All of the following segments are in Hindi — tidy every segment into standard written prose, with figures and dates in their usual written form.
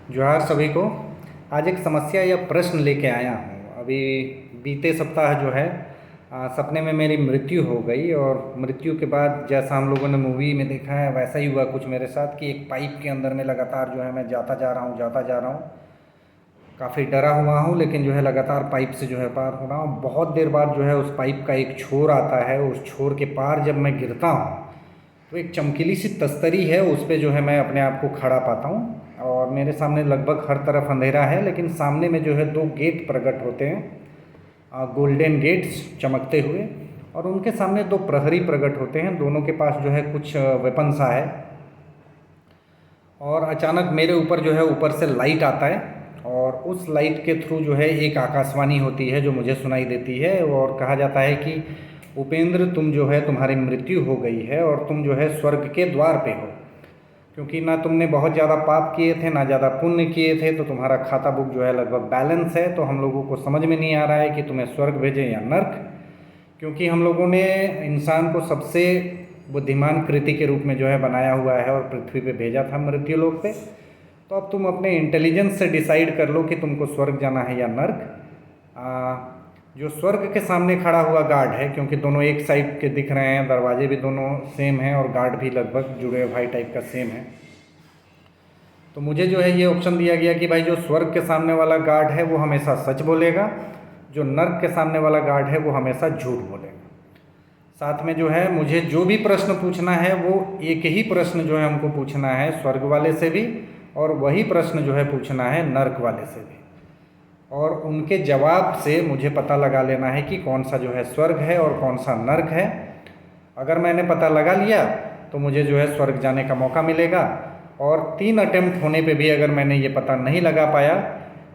जोहार सभी को। आज एक समस्या या प्रश्न लेके आया हूँ। अभी बीते सप्ताह जो है सपने में मेरी मृत्यु हो गई और मृत्यु के बाद जैसा हम लोगों ने मूवी में देखा है वैसा ही हुआ कुछ मेरे साथ कि एक पाइप के अंदर में लगातार जो है मैं जाता जा रहा हूँ। काफ़ी डरा हुआ हूँ लेकिन जो है लगातार पाइप से जो है पार हो रहा हूँ। बहुत देर बाद जो है उस पाइप का एक छोर आता है, उस छोर के पार जब मैं गिरता हूँ तो एक चमकीली सी तस्तरी है, उस पे जो है मैं अपने आप को खड़ा पाता हूँ और मेरे सामने लगभग हर तरफ अंधेरा है, लेकिन सामने में जो है दो गेट प्रकट होते हैं, गोल्डन गेट्स चमकते हुए, और उनके सामने दो प्रहरी प्रकट होते हैं। दोनों के पास जो है कुछ वेपन सा है और अचानक मेरे ऊपर जो है ऊपर से लाइट आता है और उस लाइट के थ्रू जो है एक आकाशवाणी होती है जो मुझे सुनाई देती है और कहा जाता है कि उपेंद्र, तुम जो है तुम्हारी मृत्यु हो गई है और तुम जो है स्वर्ग के द्वार पे हो, क्योंकि ना तुमने बहुत ज़्यादा पाप किए थे ना ज़्यादा पुण्य किए थे, तो तुम्हारा खाता बुक जो है लगभग बैलेंस है। तो हम लोगों को समझ में नहीं आ रहा है कि तुम्हें स्वर्ग भेजें या नर्क, क्योंकि हम लोगों ने इंसान को सबसे बुद्धिमान कृति के रूप में जो है बनाया हुआ है और पृथ्वी पे भेजा था मृत्यु लोक पे। तो अब तुम अपने इंटेलिजेंस से डिसाइड कर लो कि तुमको स्वर्ग जाना है या नर्क। जो स्वर्ग के सामने खड़ा हुआ गार्ड है, क्योंकि दोनों एक साइड के दिख रहे हैं, दरवाजे भी दोनों सेम हैं और गार्ड भी लगभग जुड़े भाई टाइप का सेम है, तो मुझे जो है ये ऑप्शन दिया गया कि भाई जो स्वर्ग के सामने वाला गार्ड है वो हमेशा सच बोलेगा, जो नर्क के सामने वाला गार्ड है वो हमेशा झूठ बोलेगा। साथ में जो है मुझे जो भी प्रश्न पूछना है वो एक ही प्रश्न जो है हमको पूछना है स्वर्ग वाले से भी, और वही प्रश्न जो है पूछना है नर्क वाले से भी, और उनके जवाब से मुझे पता लगा लेना है कि कौन सा जो है स्वर्ग है और कौन सा नर्क है। अगर मैंने पता लगा लिया तो मुझे जो है स्वर्ग जाने का मौका मिलेगा, और 3 अटेम्प्ट होने पे भी अगर मैंने ये पता नहीं लगा पाया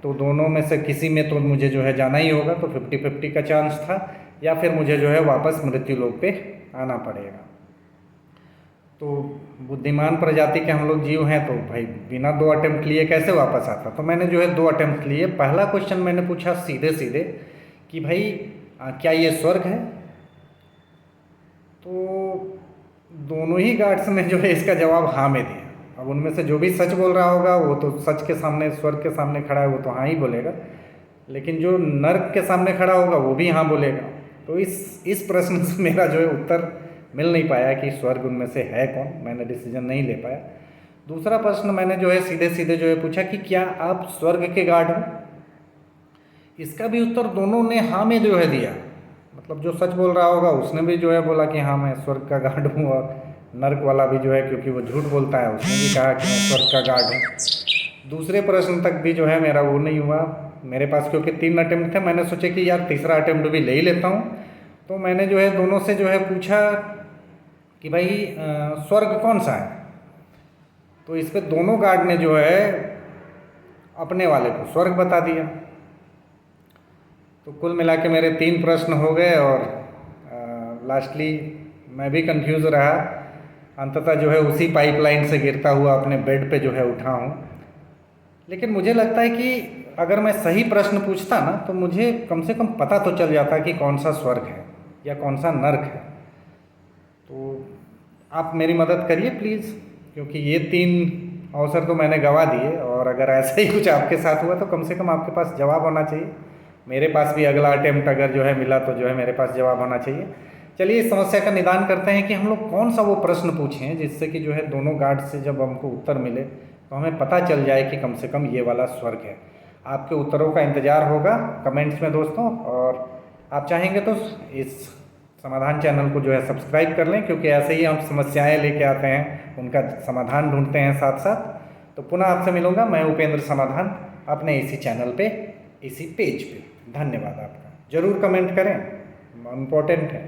तो दोनों में से किसी में तो मुझे जो है जाना ही होगा, तो 50-50 का चांस था, या फिर मुझे जो है वापस मृत्यु लोक पे आना पड़ेगा। तो बुद्धिमान प्रजाति के हम लोग जीव हैं, तो भाई बिना 2 अटेम्प्ट लिए कैसे वापस आता। तो मैंने जो है 2 अटेम्प्ट लिए। पहला क्वेश्चन मैंने पूछा सीधे सीधे कि भाई क्या ये स्वर्ग है, तो दोनों ही गार्ड्स ने जो है इसका जवाब हाँ में दिया। अब उनमें से जो भी सच बोल रहा होगा वो तो सच के सामने, स्वर्ग के सामने खड़ा है, वो तो हाँ ही बोलेगा, लेकिन जो नर्क के सामने खड़ा होगा वो भी हाँ बोलेगा। तो इस प्रश्न से मेरा जो है उत्तर मिल नहीं पाया कि स्वर्ग उनमें से है कौन, मैंने डिसीजन नहीं ले पाया। दूसरा प्रश्न मैंने जो है सीधे सीधे जो है पूछा कि क्या आप स्वर्ग के गार्ड हो। इसका भी उत्तर दोनों ने हाँ में जो है दिया। मतलब जो सच बोल रहा होगा उसने भी जो है बोला कि हाँ मैं स्वर्ग का गार्ड हूँ, और नर्क वाला भी जो है, क्योंकि वो झूठ बोलता है, उसने भी कहा कि मैं स्वर्ग का गार्ड हूँ। दूसरे प्रश्न तक भी जो है मेरा वो नहीं हुआ मेरे पास, क्योंकि 3 अटेम्प्ट थे। मैंने सोचा कि यार तीसरा अटेम्प्ट भी ले ही लेता हूँ। तो मैंने जो है दोनों से जो है पूछा कि भाई स्वर्ग कौन सा है। तो इस पे दोनों गार्ड ने जो है अपने वाले को स्वर्ग बता दिया। तो कुल मिला के मेरे 3 प्रश्न हो गए और लास्टली मैं भी कंफ्यूज रहा। अंततः जो है उसी पाइपलाइन से गिरता हुआ अपने बेड पे जो है उठा हूँ। लेकिन मुझे लगता है कि अगर मैं सही प्रश्न पूछता ना तो मुझे कम से कम पता तो चल जाता कि कौन सा स्वर्ग है या कौन सा नर्क है। तो आप मेरी मदद करिए प्लीज़, क्योंकि ये 3 अवसर तो मैंने गंवा दिए, और अगर ऐसा ही कुछ आपके साथ हुआ तो कम से कम आपके पास जवाब होना चाहिए। मेरे पास भी अगला अटेम्प्ट अगर जो है मिला तो जो है मेरे पास जवाब होना चाहिए। चलिए इस समस्या का निदान करते हैं कि हम लोग कौन सा वो प्रश्न पूछें जिससे कि जो है दोनों गार्ड से जब हमको उत्तर मिले तो हमें पता चल जाए कि कम से कम ये वाला स्वर्ग है। आपके उत्तरों का इंतज़ार होगा कमेंट्स में दोस्तों, और आप चाहेंगे तो इस समाधान चैनल को जो है सब्सक्राइब कर लें, क्योंकि ऐसे ही हम समस्याएं लेके आते हैं, उनका समाधान ढूंढते हैं साथ साथ। तो पुनः आपसे मिलूंगा मैं उपेंद्र समाधान अपने इसी चैनल पे, इसी पेज पे। धन्यवाद आपका। ज़रूर कमेंट करें, इम्पोर्टेंट है।